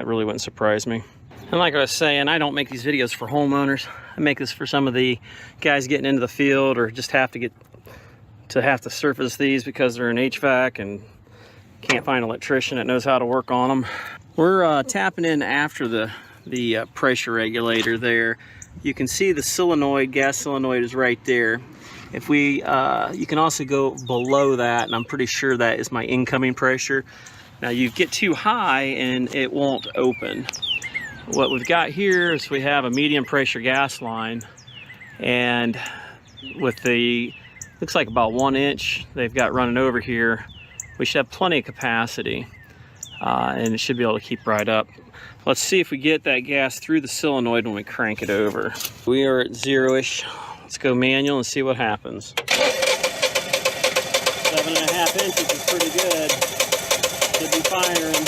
That really wouldn't surprise me. And like I was saying, I don't make these videos for homeowners. I make this for some of the guys getting into the field or just have to surface these because they're in HVAC and can't find an electrician that knows how to work on them. We're tapping in after the pressure regulator there. You can see the solenoid, gas solenoid is right there. If we, you can also go below that, and I'm pretty sure that is my incoming pressure. Now you get too high and it won't open. What we've got here is we have a medium pressure gas line, and with the, looks like about 1 inch they've got running over here, we should have plenty of capacity, and it should be able to keep right up. Let's see if we get that gas through the solenoid when we crank it over. We are at 0-ish. Let's go manual and see what happens. 7.5 inches is pretty good. Should be firing.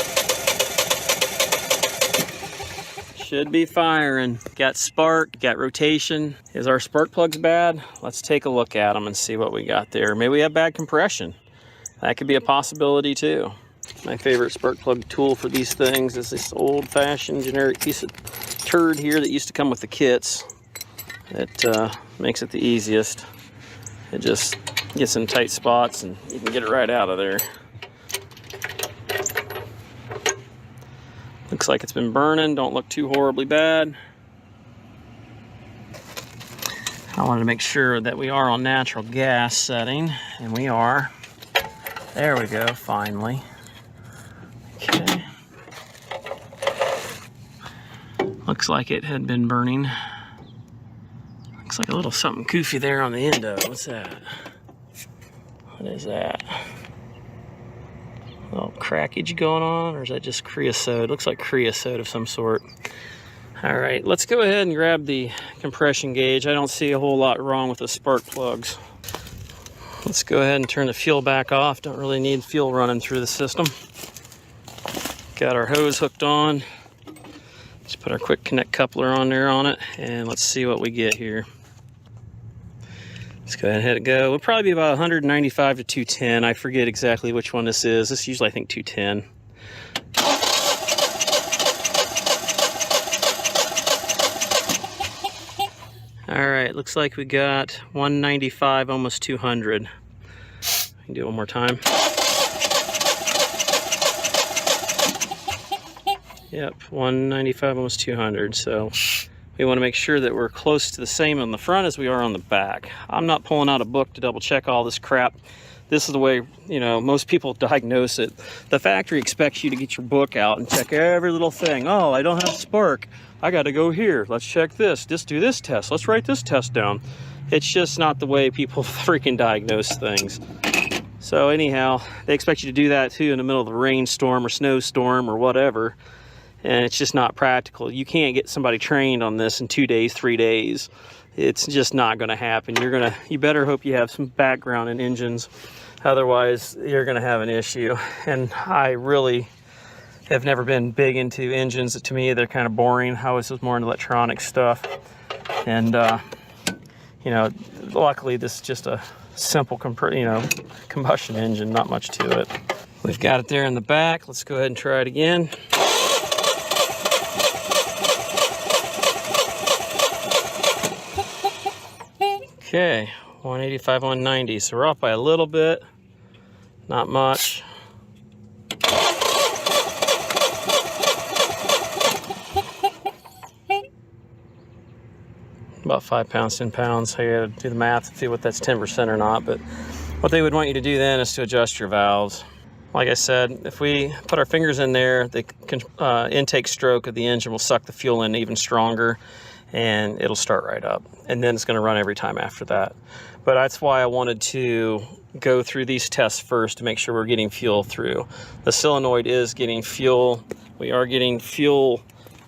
Should be firing. Got spark, got rotation. Is our spark plugs bad? Let's take a look at them and see what we got there. Maybe we have bad compression. That could be a possibility too. My favorite spark plug tool for these things is this old-fashioned generic piece of turd here that used to come with the kits. It makes it the easiest. It just gets in tight spots and you can get it right out of there. Looks like it's been burning, don't look too horribly bad. I wanted to make sure that we are on natural gas setting, and we are. There we go, finally. Okay. Looks like it had been burning. Looks like a little something goofy there on the end of it. What's that? What is that? A little crackage going on, or is that just creosote? Looks like creosote of some sort. All right, let's go ahead and grab the compression gauge. I don't see a whole lot wrong with the spark plugs. Let's go ahead and turn the fuel back off. Don't really need fuel running through the system. Got our hose hooked on. Just put our quick connect coupler on there on it, and let's see what we get here. Let's go ahead and let it go. It'll probably be about 195 to 210. I forget exactly which one this is. This is usually, I think, 210. All right, looks like we got 195, almost 200. I can do it one more time. Yep, 195, almost 200. So we want to make sure that we're close to the same on the front as we are on the back. I'm not pulling out a book to double check all this crap. This is the way, you know, most people diagnose it. The factory expects you to get your book out and check every little thing. Oh, I don't have spark. I got to go here. Let's check this. Just do this test. Let's write this test down. It's just not the way people freaking diagnose things. So anyhow, they expect you to do that too in the middle of a rainstorm or snowstorm or whatever. And it's just not practical. You can't get somebody trained on this in 2 days, 3 days. It's just not going to happen. You better hope you have some background in engines. Otherwise, you're going to have an issue. And I really have never been big into engines. To me, they're kind of boring. I was more into electronic stuff. And, you know, luckily this is just a simple, combustion engine, not much to it. We've got it there in the back. Let's go ahead and try it again. Okay, 185, 190, so we're off by a little bit, not much. About 5 pounds, 10 pounds. I gotta do the math to see what that's 10% or not, but what they would want you to do then is to adjust your valves. Like I said, if we put our fingers in there, the intake stroke of the engine will suck the fuel in even stronger, and it'll start right up. And then it's gonna run every time after that. But that's why I wanted to go through these tests first to make sure we're getting fuel through. The solenoid is getting fuel. We are getting fuel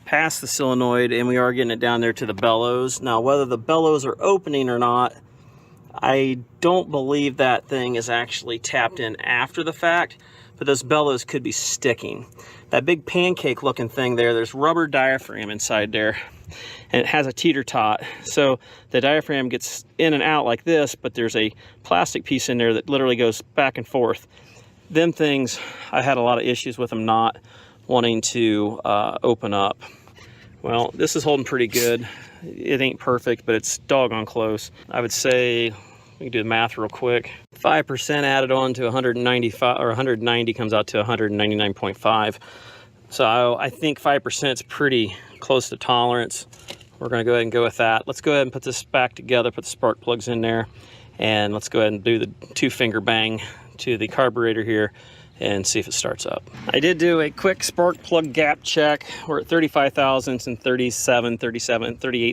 past the solenoid, and we are getting it down there to the bellows. Now, whether the bellows are opening or not, I don't believe that thing is actually tapped in after the fact, but those bellows could be sticking. That big pancake looking thing there, there's rubber diaphragm inside there, and it has a teeter-tot. So the diaphragm gets in and out like this, but there's a plastic piece in there that literally goes back and forth. Them things, I had a lot of issues with them not wanting to open up. Well, this is holding pretty good. It ain't perfect, but it's doggone close. I would say, we can do the math real quick. 5% added on to 195 or 190 comes out to 199.5. So I think 5% is pretty close to tolerance. We're going to go ahead and go with that. Let's go ahead and put this back together, put the spark plugs in there, and let's go ahead and do the 2-finger bang to the carburetor here and see if it starts up. I did do a quick spark plug gap check. We're at 35 thousandths and 38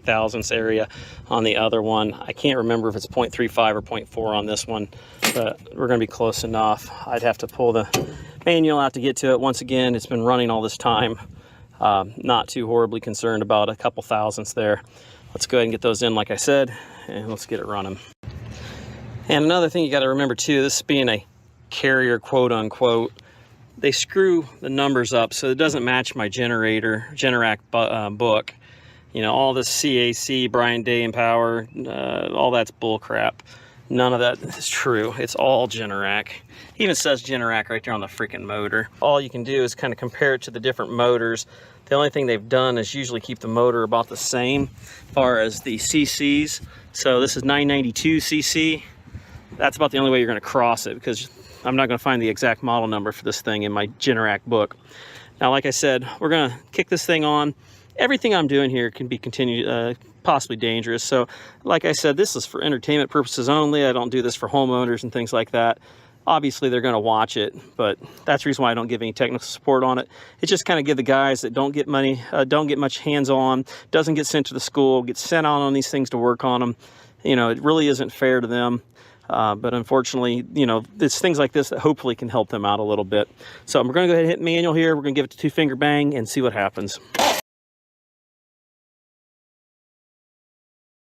thousandths area on the other one. I can't remember if it's 0.35 or 0.4 on this one, but we're going to be close enough. I'd have to pull the manual out to get to it. Once again, it's been running all this time. Not too horribly concerned about a couple thousandths there. Let's go ahead and get those in, like I said, and let's get it running. And another thing you got to remember too, this being a carrier, quote unquote, they screw the numbers up so it doesn't match my Generac book. You know, all this CAC, Brian Day and Power, all that's bull crap. None of that is true. It's all Generac. It even says Generac right there on the freaking motor. All you can do is kind of compare it to the different motors. The only thing they've done is usually keep the motor about the same as far as the CCs. So this is 992 CC. That's about the only way you're going to cross it, because I'm not going to find the exact model number for this thing in my Generac book. Now, like I said, we're going to kick this thing on. Everything I'm doing here can be possibly dangerous. So, like I said, this is for entertainment purposes only. I don't do this for homeowners and things like that. Obviously, they're going to watch it, but that's the reason why I don't give any technical support on it. It's just kind of give the guys that don't get much hands-on, doesn't get sent to the school, get sent out on these things to work on them. You know, it really isn't fair to them. But unfortunately, you know, it's things like this that hopefully can help them out a little bit. So we're going to go ahead and hit manual here. We're going to give it a 2-finger bang and see what happens.